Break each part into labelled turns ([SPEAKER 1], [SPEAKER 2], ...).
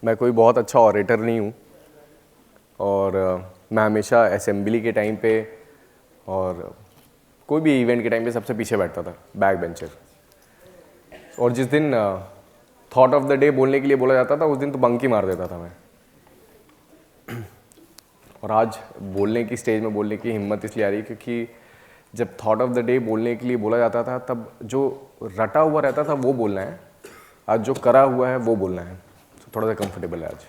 [SPEAKER 1] मैं कोई बहुत अच्छा ऑरेटर नहीं हूँ और मैं हमेशा असेंबली के टाइम पे और कोई भी इवेंट के टाइम पे सबसे पीछे बैठता था, बैक बेंचर। और जिस दिन थॉट ऑफ द डे बोलने के लिए बोला जाता था उस दिन तो बंक ही मार देता था मैं। और आज बोलने की स्टेज में बोलने की हिम्मत इसलिए आ रही है क्योंकि जब थॉट ऑफ द डे बोलने के लिए बोला जाता था तब जो रटा हुआ रहता था वो बोलना है, आज जो करा हुआ है वो बोलना है। तो थोड़ा सा कंफर्टेबल है आज।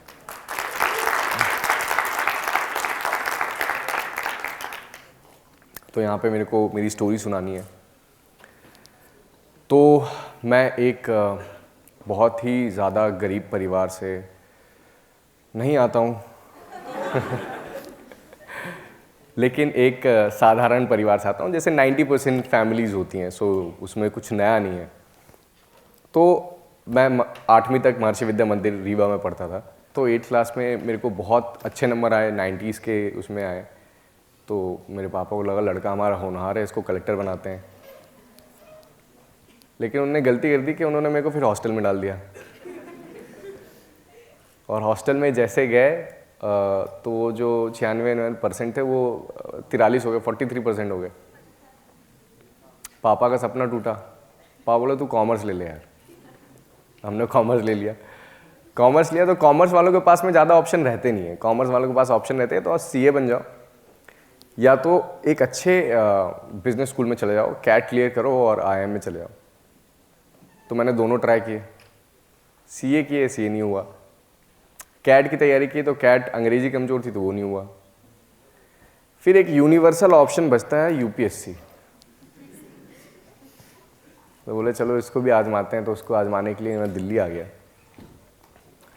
[SPEAKER 1] तो यहाँ पे मेरे को मेरी स्टोरी सुनानी है। तो मैं एक बहुत ही ज़्यादा गरीब परिवार से नहीं आता हूँ लेकिन एक साधारण परिवार से आता हूँ, जैसे 90% फैमिलीज़ होती हैं, सो उसमें कुछ नया नहीं है। तो मैं 8वीं तक महर्षि विद्या मंदिर रीवा में पढ़ता था। तो 8th क्लास में मेरे को बहुत अच्छे नंबर आए, 90s के उसमें आए। तो मेरे पापा को लगा लड़का हमारा होनहार है, इसको कलेक्टर बनाते हैं। लेकिन उन्होंने गलती कर दी कि उन्होंने मेरे को फिर हॉस्टल में डाल दिया। और हॉस्टल में जैसे गए तो वो जो 96% थे वो 43 हो गए, 43% हो गए। पापा का सपना टूटा। पापा बोले तू कॉमर्स ले ले यार। हमने कॉमर्स ले लिया। कॉमर्स लिया तो कॉमर्स वालों के पास में ज़्यादा ऑप्शन रहते नहीं है। कॉमर्स वालों के पास ऑप्शन रहते हैं तो सीए बन जाओ या तो एक अच्छे बिजनेस स्कूल में चले जाओ, कैट क्लियर करो और आईआईएम में चले जाओ। तो मैंने दोनों ट्राई किए, सीए किए, सीए नहीं हुआ। कैट की तैयारी की तो कैट अंग्रेजी कमज़ोर थी तो वो नहीं हुआ। फिर एक यूनिवर्सल ऑप्शन बचता है यूपीएससी। तो बोले चलो इसको भी आजमाते हैं। तो उसको आजमाने के लिए मैं दिल्ली आ गया।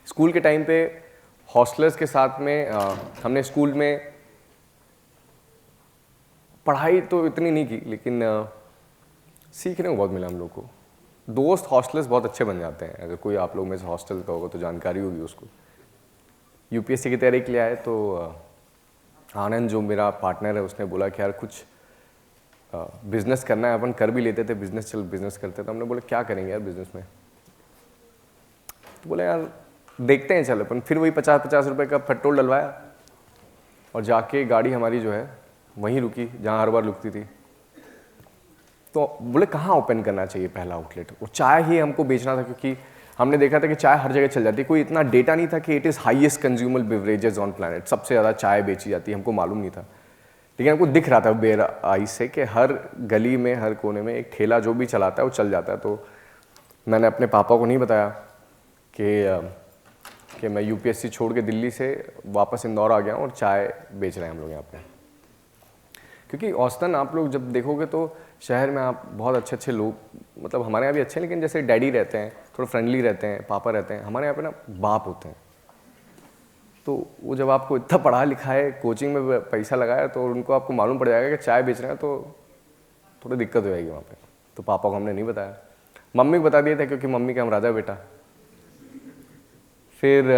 [SPEAKER 1] स्कूल के टाइम पे हॉस्टलर्स के साथ में हमने स्कूल में पढ़ाई तो इतनी नहीं की, लेकिन सीखने को बहुत मिला हम लोग को। दोस्त हॉस्टलर्स बहुत अच्छे बन जाते हैं। अगर कोई आप लोग में से हॉस्टल का होगा तो जानकारी होगी उसको। यूपीएससी की तैयारी के लिए आए तो आनंद जो मेरा पार्टनर है उसने बोला कि यार कुछ बिजनेस करना है। अपन कर भी लेते थे बिजनेस, चल बिजनेस करते। तो हमने बोले क्या करेंगे यार बिजनेस में। तो बोले यार देखते हैं चल अपन। फिर वही 50-50 रुपये का पेट्रोल डलवाया और जाके गाड़ी हमारी जो है वहीं रुकी जहाँ हर बार रुकती थी। तो बोले कहाँ ओपन करना चाहिए पहला आउटलेट। और चाय ही हमको बेचना था क्योंकि हमने देखा था कि चाय हर जगह चल जाती है। कोई इतना डेटा नहीं था कि it is highest consumer beverages on planet, सबसे ज़्यादा चाय बेची जाती है, हमको मालूम नहीं था। लेकिन हमको दिख रहा था बेर आई से कि हर गली में हर कोने में एक ठेला जो भी चलाता है वो चल जाता है। तो मैंने अपने पापा को नहीं बताया कि मैं यूपीएससी छोड़ के दिल्ली से वापस इंदौर आ गया हूँ और चाय बेच रहे हैं हम लोग यहाँ पे। क्योंकि औसतन आप लोग जब देखोगे तो शहर में आप बहुत अच्छे अच्छे लोग, मतलब हमारे यहाँ भी अच्छे हैं, लेकिन जैसे डैडी रहते हैं थोड़ा फ्रेंडली रहते हैं, पापा रहते हैं। हमारे यहाँ पे ना बाप होते हैं। तो वो जब आपको इतना पढ़ा लिखा है, कोचिंग में पैसा लगाया, तो उनको आपको मालूम पड़ जाएगा कि चाय बेच रहे हैं तो थोड़ी दिक्कत हो जाएगी वहाँ पे। तो पापा को हमने नहीं बताया, मम्मी को बता दिया था क्योंकि मम्मी का हम राजा बेटा। फिर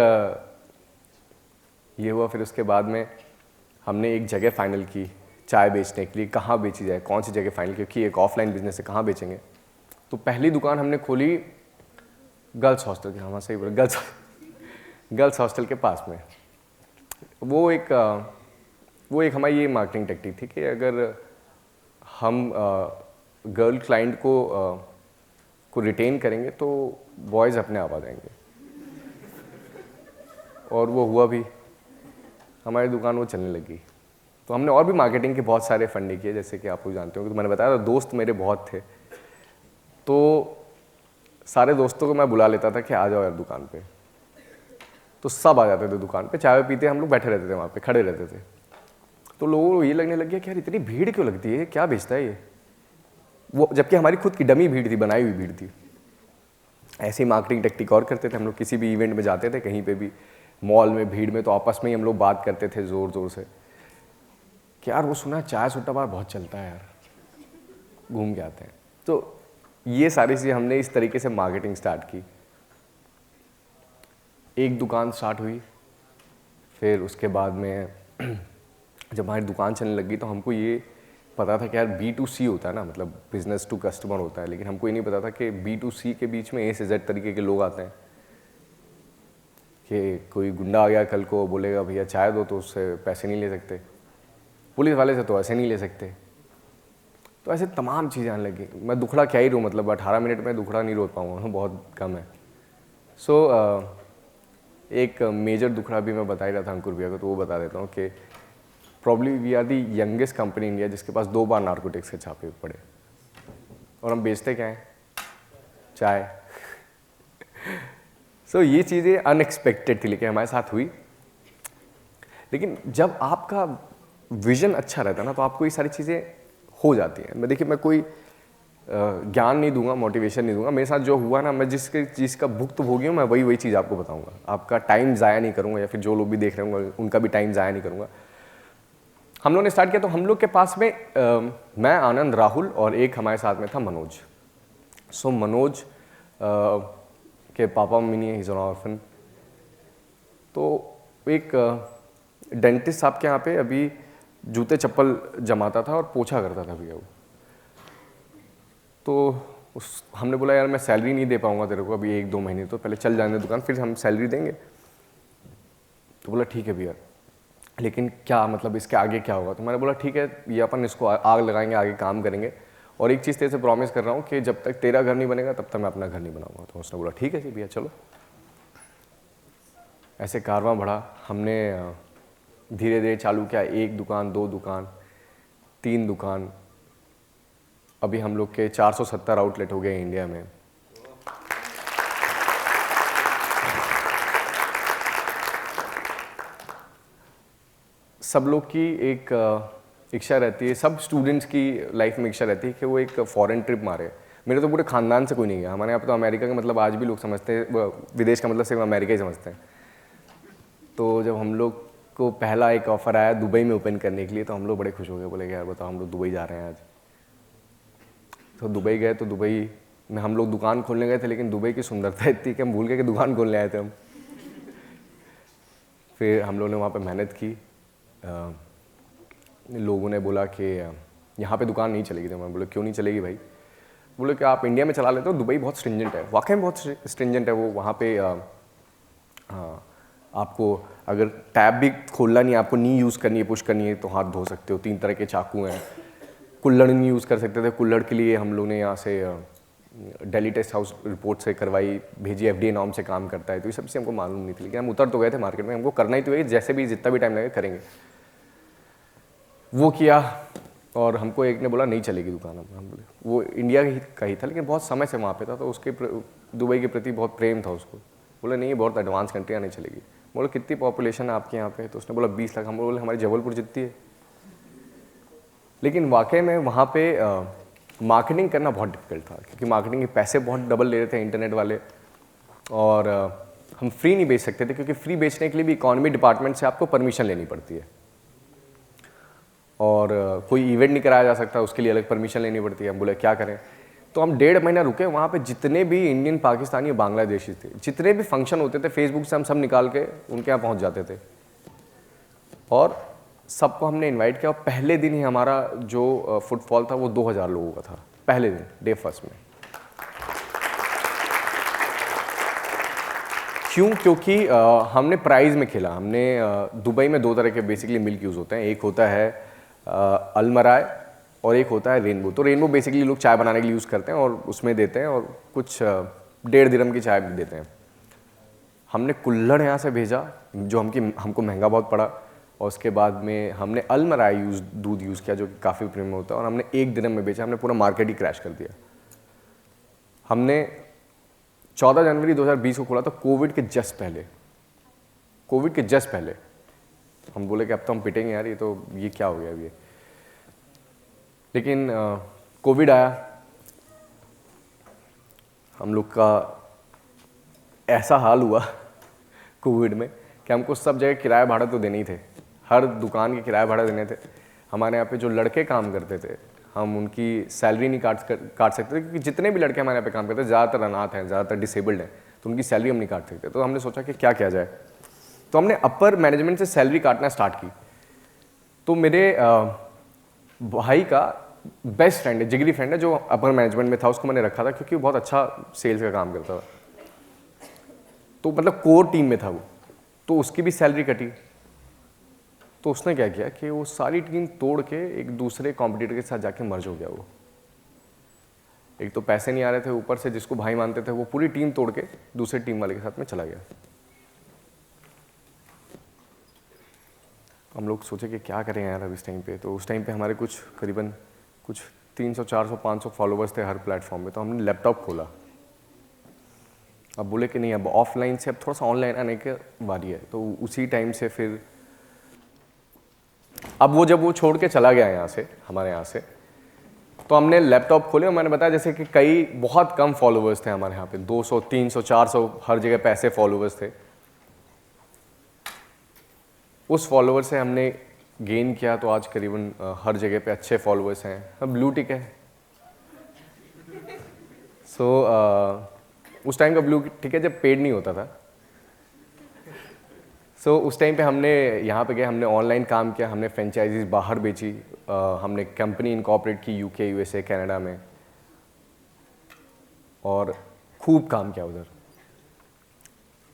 [SPEAKER 1] ये हुआ। फिर उसके बाद में हमने एक जगह फाइनल की चाय बेचने के लिए, कहाँ बेची जाए, कौन सी जगह फाइनल, क्योंकि एक ऑफलाइन बिजनेस है, कहाँ बेचेंगे। तो पहली दुकान हमने खोली गर्ल्स हॉस्टल के, हाँ सही बोला, गर्ल्स हॉस्टल के पास में। वो एक हमारी ये मार्केटिंग टेक्निक थी कि अगर हम गर्ल क्लाइंट को रिटेन करेंगे तो बॉयज़ अपने आप आ जाएंगे। और वो हुआ भी, हमारी दुकान वो चलने लगी। तो हमने और भी मार्केटिंग के बहुत सारे फंडे किए, जैसे कि आप लोग जानते हो कि तो मैंने बताया था दोस्त मेरे बहुत थे। तो सारे दोस्तों को मैं बुला लेता था कि आ जाओ यार दुकान पे। तो सब आ जाते थे दुकान पे, चाय पीते हम लोग बैठे रहते थे वहाँ पे, खड़े रहते थे। तो लोगों को ये लगने लग गया कि यार इतनी भीड़ क्यों लगती है, क्या बेचता है ये। वो जबकि हमारी खुद की डमी भीड़ थी, बनाई हुई भीड़ थी। ऐसी मार्केटिंग टेक्निक और करते थे हम लोग। किसी भी इवेंट में जाते थे, कहीं पे भी मॉल में भीड़ में, तो आपस में ही हम लोग बात करते थे ज़ोर ज़ोर से कि यार वो सुना चाय सुट्टा बार बहुत चलता है यार, घूम के आते हैं। तो ये सारी चीज़ें हमने इस तरीके से मार्केटिंग स्टार्ट की। एक दुकान स्टार्ट हुई, फिर उसके बाद में जब हमारी दुकान चलने लगी तो हमको ये पता था कि यार B2C होता है ना, मतलब बिजनेस टू कस्टमर होता है। लेकिन हमको ये नहीं पता था कि B2C के बीच में A से Z तरीके के लोग आते हैं। कि कोई गुंडा आ गया कल को बोलेगा भैया चाय दो, तो उससे पैसे नहीं ले सकते, पुलिस वाले से तो ऐसे नहीं ले सकते। तो ऐसे तमाम चीज़ें आने लगी। मैं दुखड़ा क्या ही रो, मतलब 18 मिनट में दुखड़ा नहीं रो पाऊँगा, बहुत कम है। सो एक मेजर दुखड़ा भी मैं बता ही रहा था अंकुर भैया को, तो वो बता देता हूँ कि probably we are the youngest company India जिसके पास 2 बार नार्कोटिक्स के छापे पड़े, और हम बेचते क्या हैं, चाय। सो ये चीज़ें अनएक्सपेक्टेड थी, लेकिन हमारे साथ हुई। लेकिन जब आपका विजन अच्छा रहता है ना, तो आपको ये सारी चीज़ें हो जाती हैं। मैं देखिए, मैं कोई ज्ञान नहीं दूंगा, मोटिवेशन नहीं दूंगा। मेरे साथ जो हुआ ना, मैं जिसके चीज़ का भुक्त भोगी हूँ, मैं वही चीज़ आपको बताऊंगा। आपका टाइम ज़ाया नहीं करूंगा, या फिर जो लोग भी देख रहे होंगे उनका भी टाइम ज़ाया नहीं करूंगा। हम लोग ने स्टार्ट किया, तो हम लोग के पास में मैं, आनंद, राहुल और एक हमारे साथ में था मनोज। सो मनोज के पापा मम्मी नहीं है, ही इज़ एन ऑर्फन। तो एक डेंटिस्ट साहब के यहाँ पे अभी जूते चप्पल जमाता था और पोछा करता था भैया वो। तो हमने बोला यार मैं सैलरी नहीं दे पाऊंगा तेरे को अभी 1-2 महीने, तो पहले चल जाने दुकान, फिर हम सैलरी देंगे। तो बोला ठीक है भैया, लेकिन क्या मतलब इसके आगे क्या होगा? तो मैंने बोला ठीक है, ये अपन इसको आग लगाएंगे, आगे काम करेंगे, और एक चीज़ तेरे से प्रॉमिस कर रहा हूँ कि जब तक तेरा घर नहीं बनेगा तब तक मैं अपना घर नहीं बनाऊंगा। तो उसने बोला ठीक है जी भैया चलो। ऐसे कारवां बढ़ा। हमने धीरे धीरे चालू किया, 1 दुकान, 2 दुकान, 3 दुकान, अभी हम लोग के 470 आउटलेट हो गए इंडिया में। सब लोग की एक इच्छा रहती है, सब स्टूडेंट्स की लाइफ में इच्छा रहती है कि वो एक फॉरेन ट्रिप मारे। मेरे तो पूरे खानदान से कोई नहीं गया। हमारे यहाँ पे तो अमेरिका का मतलब आज भी लोग समझते हैं, विदेश का मतलब सिर्फ अमेरिका ही समझते हैं। तो जब हम लोग को पहला एक ऑफ़र आया दुबई में ओपन करने के लिए, तो हम लोग बड़े खुश हो गए, बोले कि यार बताओ हम लोग दुबई जा रहे हैं आज। तो दुबई गए, तो दुबई में हम लोग दुकान खोलने गए थे, लेकिन दुबई की सुंदरता इतनी कि हम भूल गए कि दुकान खोलने आए थे हम। फिर हम लोगों ने वहाँ पे मेहनत की। लोगों ने बोला कि यहाँ पे दुकान नहीं चलेगी। तो मैं बोला क्यों नहीं चलेगी भाई? बोले कि आप इंडिया में चला लेते हो, दुबई बहुत स्ट्रिंजेंट है। वाकई में बहुत स्ट्रिंजेंट है वो। वहाँ पे आपको अगर टैब भी खोलना नहीं है, आपको नी यूज़ करनी है, पुश करनी है, तो हाथ धो सकते हो। 3 तरह के चाकू हैं। कुल्हड़ नहीं यूज़ कर सकते थे। कुल्हड़ के लिए हम लोग ने यहाँ से दिल्ली टेस्ट हाउस रिपोर्ट से करवाई, भेजी, FDA नॉर्म से काम करता है। तो ये सब चीज़ हमको मालूम नहीं थी, लेकिन हम उतर तो गए थे मार्केट में। हमको करना ही तो है, जैसे भी जितना भी टाइम लगे करेंगे। वो किया, और हमको एक ने बोला नहीं चलेगी दुकान। हम बोले वो इंडिया का ही था, लेकिन बहुत समय से वहाँ पे था, तो उसके दुबई के प्रति बहुत प्रेम था उसको। बोला नहीं, बहुत एडवांस कंट्री नहीं चलेगी। बोला कितनी पॉपुलेशन है आपके यहाँ पे? तो उसने बोला 20 लाख। हम बोले हमारी जबलपुर जितनी है। लेकिन वाकई में वहाँ पे मार्केटिंग करना बहुत डिफिकल्ट था, क्योंकि मार्केटिंग के पैसे बहुत डबल ले रहे थे इंटरनेट वाले, और हम फ्री नहीं बेच सकते थे, क्योंकि फ्री बेचने के लिए भी इकोनॉमी डिपार्टमेंट से आपको परमिशन लेनी पड़ती है, और कोई इवेंट नहीं कराया जा सकता, उसके लिए अलग परमिशन लेनी पड़ती है। हम बोले क्या करें? तो हम 1.5 महीना रुके वहाँ पे। जितने भी इंडियन, पाकिस्तानी, बांग्लादेशी थे, जितने भी फंक्शन होते थे फेसबुक से हम सब निकाल के उनके यहाँ पहुँच जाते थे, और सबको हमने इनवाइट किया। और पहले दिन ही हमारा जो फुटफॉल था वो 2000 लोगों का था, पहले दिन, डे फर्स्ट में। क्यों? क्योंकि हमने प्राइस में खेला। हमने दुबई में 2 तरह के बेसिकली मिल्क यूज़ होते हैं। एक होता है अलमराय, और एक होता है रेनबो। तो रेनबो बेसिकली लोग चाय बनाने के लिए यूज़ करते हैं, और उसमें देते हैं, और कुछ 1.5 दिरहम की चाय भी देते हैं। हमने कुल्हड़ यहाँ से भेजा, जो हमको महंगा बहुत पड़ा, और उसके बाद में हमने अलमराई दूध यूज़ किया, जो कि काफ़ी प्रीमियम होता है, और हमने 1 दिरहम में बेचा। हमने पूरा मार्केट ही क्रैश कर दिया। हमने 14 जनवरी 2020 को खोला था, कोविड के जस्ट पहले। हम बोले कि अब तो हम पिटेंगे यार, ये क्या हो गया अभी। लेकिन कोविड आया, हम लोग का ऐसा हाल हुआ कोविड में कि हमको सब जगह किराया भाड़ा तो देने ही थे, हर दुकान के किराया भाड़ा देने थे। हमारे यहाँ पे जो लड़के काम करते थे, हम उनकी सैलरी नहीं काट सकते थे, क्योंकि जितने भी लड़के हमारे यहाँ पे काम करते हैं ज़्यादातर अनाथ हैं, ज़्यादातर डिसेबल्ड हैं, तो उनकी सैलरी हम नहीं काट सकते। तो हमने सोचा कि क्या किया जाए। तो हमने अपर मैनेजमेंट से सैलरी काटना स्टार्ट की। तो मेरे भाई का बेस्ट फ्रेंड है, जिगरी फ्रेंड है, जो अपर मैनेजमेंट में था, उसको मैंने रखा था, क्योंकि वो बहुत अच्छा सेल्स का काम करता था। तो मतलब कोर टीम में था वो। तो उसकी भी सैलरी कटी। तो उसने क्या किया कि वो सारी टीम तोड़ के एक दूसरे कॉम्पिटिटर के साथ जाके मर्ज हो गया। वो एक तो पैसे नहीं आ रहे थे, ऊपर से जिसको भाई मानते थे वो पूरी टीम तोड़ के दूसरे टीम वाले के साथ में चला गया। हम लोग सोचे कि क्या करें यार अब इस टाइम पे। तो उस टाइम पे हमारे कुछ करीबन कुछ 300 400 500 फॉलोवर्स थे हर प्लेटफॉर्म पे। तो हमने लैपटॉप खोला। अब बोले कि नहीं, अब ऑफलाइन से अब थोड़ा सा ऑनलाइन आने की बारी है। तो उसी टाइम से फिर अब वो जब वो छोड़ के चला गया यहाँ से, हमारे यहाँ से, तो हमने लैपटॉप खोले और मैंने बताया जैसे कि कई बहुत कम फॉलोवर्स थे हमारे यहाँ पे, 200 300 400 हर जगह पे ऐसे फॉलोवर्स थे। उस फॉलोवर से हमने गेन किया तो आज करीबन हर जगह पे अच्छे फॉलोवर्स हैं। अब ब्लू टिक है। उस टाइम का ब्लू टिक है जब पेड नहीं होता था। उस टाइम पे हमने यहाँ पे गए, हमने ऑनलाइन काम किया, हमने फ्रेंचाइजीज बाहर बेची, हमने कंपनी इनकॉर्पोरेट की यूके यूएसए कनाडा में, और खूब काम किया उधर।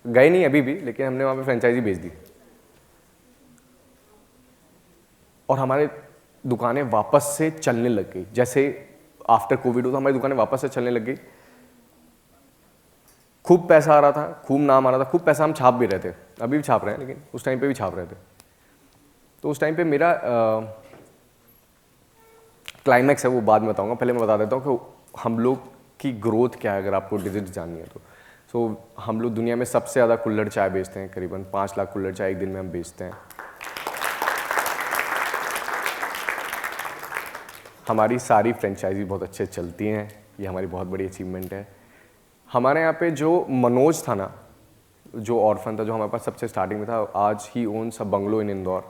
[SPEAKER 1] गए नहीं अभी भी, लेकिन हमने वहाँ पे फ्रेंचाइजी बेच दी और हमारे दुकानें वापस से चलने लग गई। जैसे आफ्टर कोविड हो तो हमारी दुकानें वापस से चलने लग गई। खूब पैसा आ रहा था, खूब नाम आ रहा था, खूब पैसा हम छाप भी रहे थे, अभी भी छाप रहे हैं, लेकिन उस टाइम पे भी छाप रहे थे। तो उस टाइम पे मेरा क्लाइमैक्स है वो बाद में बताऊंगा, पहले मैं बता देता हूँ कि हम लोग की ग्रोथ क्या है अगर आपको डिजिट जाननी है तो। हम लोग दुनिया में सबसे ज़्यादा कुल्हड़ चाय बेचते हैं, करीबन 5 लाख कुल्हड़ चाय एक दिन में हम बेचते हैं। हमारी सारी फ्रेंचाइजी बहुत अच्छे चलती हैं, ये हमारी बहुत बड़ी अचीवमेंट है। हमारे यहाँ पे जो मनोज था ना, जो ऑर्फन था, जो हमारे पास सबसे स्टार्टिंग में था, आज ही ओन्स अ बंगलो इन इंदौर।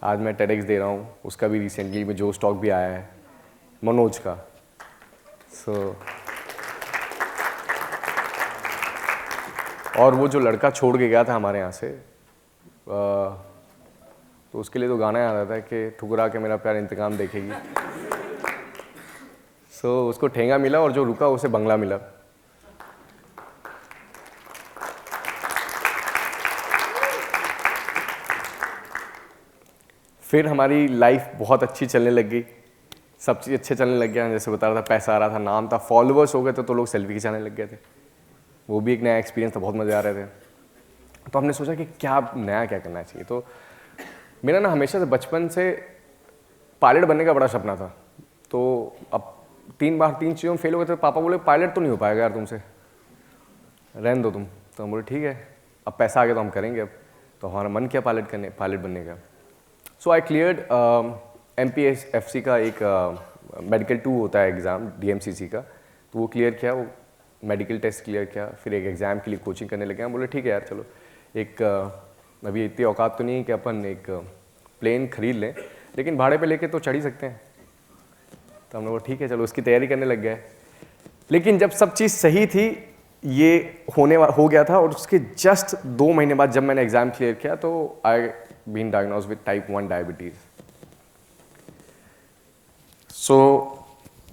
[SPEAKER 1] आज मैं टेडेक्स दे रहा हूँ, उसका भी रिसेंटली में जो स्टॉक भी आया है मनोज का। और वो जो लड़का छोड़ के गया था हमारे यहाँ से, तो उसके लिए तो गाना याद आता है कि ठुकरा के मेरा प्यार इंतकाम देखेगी। उसको ठेंगा मिला और जो रुका उसे बंगला मिला। फिर हमारी लाइफ बहुत अच्छी चलने लग गई, सब चीज़ अच्छे चलने लग गया। जैसे बता रहा था, पैसा आ रहा था, नाम था, फॉलोअर्स हो गए थे, तो लोग सेल्फी खिंचाने लग गए थे। वो भी एक नया एक्सपीरियंस था, बहुत मज़े आ रहे थे। तो हमने सोचा कि क्या नया क्या करना चाहिए। तो मेरा ना हमेशा से बचपन से पायलट बनने का बड़ा सपना था। तो अब 3 बार 3 चीज़ों में फेल हो गए थे। पापा बोले पायलट तो नहीं हो पाएगा यार तुमसे, रहने दो तुम। तो हम बोले ठीक है, अब पैसा आ गया तो हम करेंगे। अब तो हमारा मन किया पायलट बनने का। सो आई क्लियर्ड MPSFC का एक मेडिकल 2 होता है एग्ज़ाम, DMCC का। तो वो क्लियर किया, वो मेडिकल टेस्ट क्लियर किया। फिर एक एग्ज़ाम के लिए कोचिंग करने लगे। हम बोले ठीक है यार चलो, एक अभी इतनी औकात तो नहीं है कि अपन एक प्लेन खरीद लें, लेकिन भाड़े पे लेके तो चढ़ ही सकते हैं। तो हम लोग ठीक है चलो, उसकी तैयारी करने लग गए। लेकिन जब सब चीज़ सही थी, ये हो गया था, और उसके जस्ट 2 महीने बाद जब मैंने एग्ज़ाम क्लियर किया तो I been diagnosed with type 1 diabetes.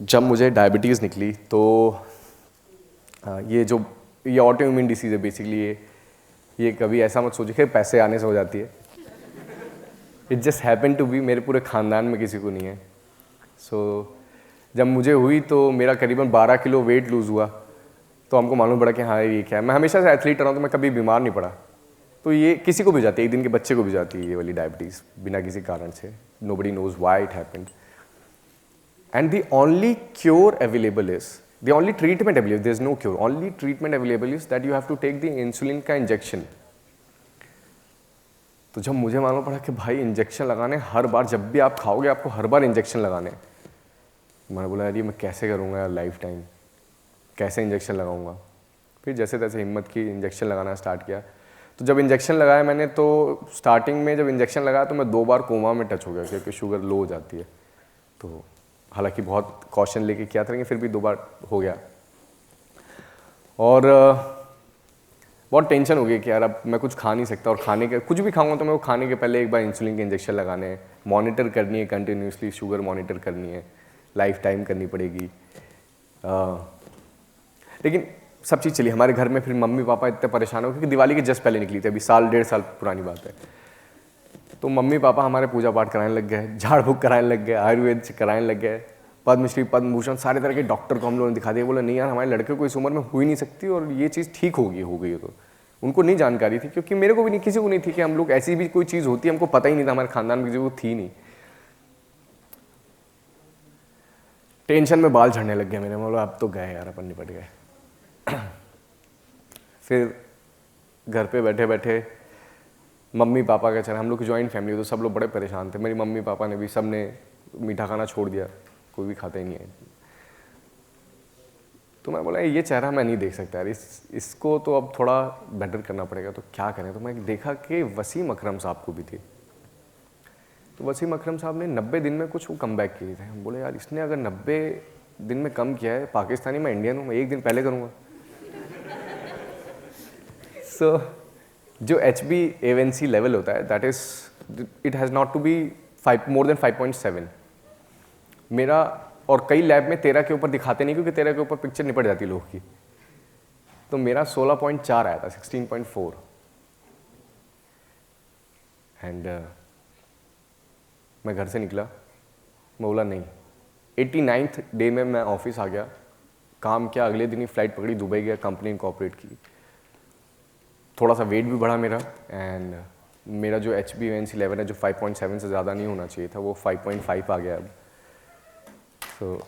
[SPEAKER 1] जब मुझे डायबिटीज़ निकली तो ये ऑटो इम्यून डिसीज़ है बेसिकली। ये कभी ऐसा मत सोचिए कि पैसे आने से हो जाती है। It just happen to be, मेरे पूरे ख़ानदान में किसी को नहीं है। जब मुझे हुई तो मेरा करीबन 12 किलो वेट लूज़ हुआ। तो हमको मालूम पड़ा कि हाँ ये क्या है। मैं हमेशा से एथलीट रहा हूँ, तो मैं कभी बीमार नहीं पड़ा। तो ये किसी को भी जाती है, एक दिन के बच्चे को भी जाती है ये वाली डायबिटीज़, बिना किसी कारण से। Nobody knows why it happened. And the only cure available is, the only treatment available, there is no cure, only treatment available is that you have to take the insulin का injection. तो जब मुझे मालूम पड़ा कि भाई injection लगाने हर बार, जब भी आप खाओगे आपको हर बार इंजेक्शन लगाने, मैंने बोला यार ये मैं कैसे करूँगा यार, लाइफ टाइम कैसे इंजेक्शन लगाऊंगा। फिर जैसे तैसे हिम्मत की इंजेक्शन लगाना स्टार्ट किया। तो जब इंजेक्शन लगाया मैंने, तो स्टार्टिंग में जब इंजेक्शन लगाया तो मैं 2 बार कोमा में टच हो गया, क्योंकि शुगर लो हो जाती है। तो हालांकि बहुत कॉशन लेके किया था, लेकिन फिर भी 2 बार हो गया। और बहुत टेंशन हो गई कि यार अब मैं कुछ खा नहीं सकता, और खाने के कुछ भी खाऊंगा तो मैं वो खाने के पहले एक बार इंसुलिन के इंजेक्शन लगाने हैं, मॉनिटर करनी है कंटिन्यूसली, शुगर मॉनिटर करनी है, लाइफ टाइम करनी पड़ेगी। लेकिन सब चीज़ चली हमारे घर में। फिर मम्मी पापा इतने परेशान हो क्योंकि दिवाली के जस्ट पहले निकली थी, अभी साल 1.5 साल पुरानी बात है। तो मम्मी पापा हमारे पूजा पाठ कराने लग गए, झाड़ फूक कराने लग गए, आयुर्वेद कराने लग गए, पद्मश्री पद्म भूषण सारे तरह के डॉक्टर को हम लोगों ने दिखा दिया। बोला नहीं यार हमारे लड़के को इस उम्र में हो ही नहीं सकती और ये चीज़ ठीक हो गई है। तो उनको नहीं जानकारी थी, क्योंकि मेरे को भी नहीं, किसी को नहीं थी कि हम लोग ऐसी भी कोई चीज़ होती है, हमको पता ही नहीं था, हमारे खानदान में किसी को थी नहीं। टेंशन में बाल झड़ने लग गए मेरे। बोला अब तो गए यार, अपन निपट गए। फिर घर पे बैठे बैठे मम्मी पापा का चला, हम लोग की जॉइंट फैमिली, तो सब लोग बड़े परेशान थे। मेरी मम्मी पापा ने भी, सब ने मीठा खाना छोड़ दिया, कोई भी खाता ही नहीं है। तो मैं बोला ये चेहरा मैं नहीं देख सकता यार, इसको तो अब थोड़ा बेटर करना पड़ेगा। तो क्या करें? तो मैं देखा कि वसीम अकरम साहब को भी थी। तो वसीम अकरम साहब ने 90 दिन में कुछ वो कम बैक किए थे। हम बोले यार इसने अगर 90 दिन में कम किया है, पाकिस्तानी मैं इंडियन हूँ, मैं 1 दिन पहले करूँगा। सो जो HbA1c लेवल होता है, that is it has not to be more than 5.7। मेरा और कई लैब में 13 के ऊपर दिखाते नहीं, क्योंकि 13 के ऊपर पिक्चर निपट जाती लोगों की। तो मेरा 16.4 आया था, 16.4। एंड मैं घर से निकला, मैं बोला नहीं। 89th डे में मैं ऑफिस आ गया, काम किया, अगले दिन ही फ्लाइट पकड़ी, दुबई गया, कंपनी इनकॉर्पोरेट की। थोड़ा सा वेट भी बढ़ा मेरा, एंड मेरा जो HbA1c लेवल है, जो 5.7 से ज़्यादा नहीं होना चाहिए था, वो 5.5 आ गया अब। तो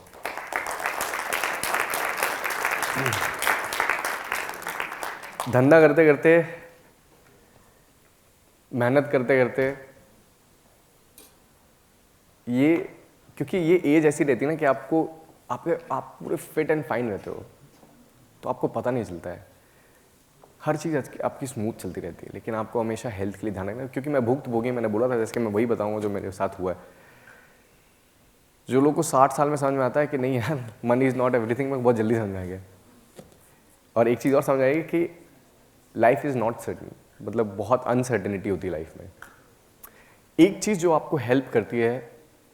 [SPEAKER 1] धंधा करते करते, मेहनत करते करते, ये क्योंकि ये एज ऐसी रहती है ना कि आप पूरे फिट एंड फाइन रहते हो, तो आपको पता नहीं चलता है, हर चीज़ आपकी स्मूथ चलती रहती है, लेकिन आपको हमेशा हेल्थ के लिए ध्यान रखना। क्योंकि मैं भुक्तभोगी, मैंने बोला था, जैसे कि मैं वही बताऊंगा जो मेरे साथ हुआ है। जो लोगों को 60 साल में समझ में आता है कि नहीं यार मनी इज़ नॉट एवरीथिंग, मैं बहुत जल्दी समझ में आ गया। और एक चीज़ और समझ आएगी कि लाइफ इज़ नॉट सर्टन, मतलब बहुत अनसर्टनिटी होती है लाइफ में। एक चीज़ जो आपको हेल्प करती है,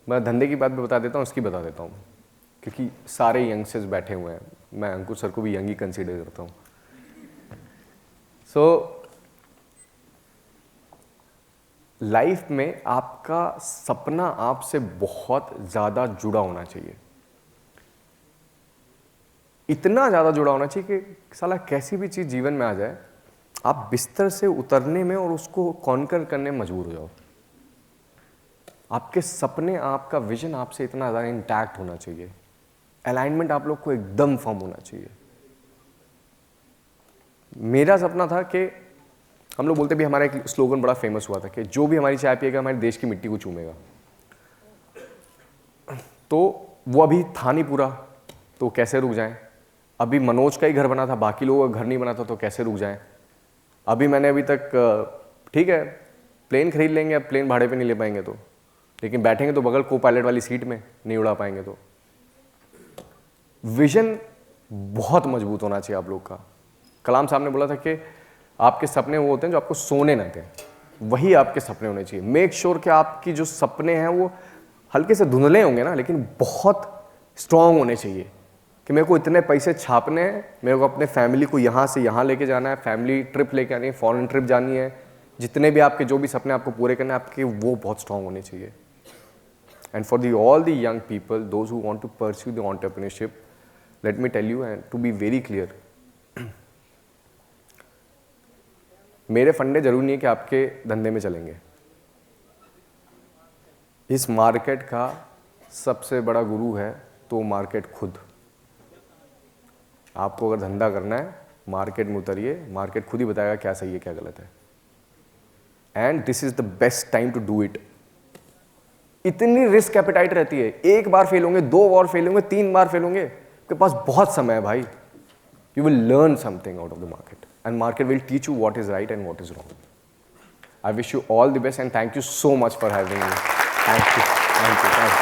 [SPEAKER 1] मैं धंधे की बात भी बता देता हूँ, उसकी बता देता हूँ, क्योंकि सारे यंगस्टर्स बैठे हुए हैं, मैं अंकुर सर को भी यंग ही कंसीडर करता हूँ। सो लाइफ में आपका सपना आपसे बहुत ज़्यादा जुड़ा होना चाहिए, इतना ज़्यादा जुड़ा होना चाहिए कि साला कैसी भी चीज़ जीवन में आ जाए, आप बिस्तर से उतरने में और उसको कॉन्कर करने में मजबूर हो जाओ। आपके सपने, आपका विजन आपसे इतना ज़्यादा इंटैक्ट होना चाहिए, अलाइनमेंट आप लोग को एकदम फॉर्म होना चाहिए। मेरा सपना था कि हम लोग बोलते भी, हमारा एक स्लोगन बड़ा फेमस हुआ था कि जो भी हमारी चाय पिएगा हमारे देश की मिट्टी को चूमेगा। तो वो अभी था नहीं पूरा, तो कैसे रुक जाएं। अभी मनोज का ही घर बना था, बाकी लोगों का घर नहीं बना था, तो कैसे रुक जाएं। अभी तक ठीक है प्लेन खरीद लेंगे, अब प्लेन भाड़े पे नहीं ले पाएंगे तो, लेकिन बैठेंगे तो बगल को पायलट वाली सीट में, नहीं उड़ा पाएंगे। तो विजन बहुत मजबूत होना चाहिए आप लोग का। कलाम साहब ने बोला था कि आपके सपने वो होते हैं जो आपको सोने ना दें, वही आपके सपने होने चाहिए। मेक श्योर कि आपकी जो सपने हैं वो हल्के से धुंधले होंगे ना, लेकिन बहुत स्ट्रांग होने चाहिए कि मेरे को इतने पैसे छापने हैं, मेरे को अपने फैमिली को यहाँ से यहाँ लेके जाना है, फैमिली ट्रिप लेके आनी है, फॉरेन ट्रिप जानी है, जितने भी आपके जो भी सपने आपको पूरे करने हैं, आपके वो बहुत स्ट्रांग होने चाहिए। And for all the young people, those who want to pursue the entrepreneurship, let me tell you and to be very clear, मेरे फंडे जरूरी नहीं है कि आपके धंधे में चलेंगे। इस मार्केट का सबसे बड़ा गुरु है तो मार्केट खुद। आपको अगर धंधा करना है, मार्केट में उतरिए, मार्केट खुद ही बताएगा क्या सही है क्या गलत है। And this is the best time to do it. इतनी रिस्क एपेटाइट रहती है, एक बार फेल होंगे, 2 बार फेल होंगे, 3 बार फेल होंगे, आपके पास बहुत समय है भाई। You will learn something out of the market and market will teach you what is right and what is wrong. I wish you all the best and thank you so much for having me. Thank you.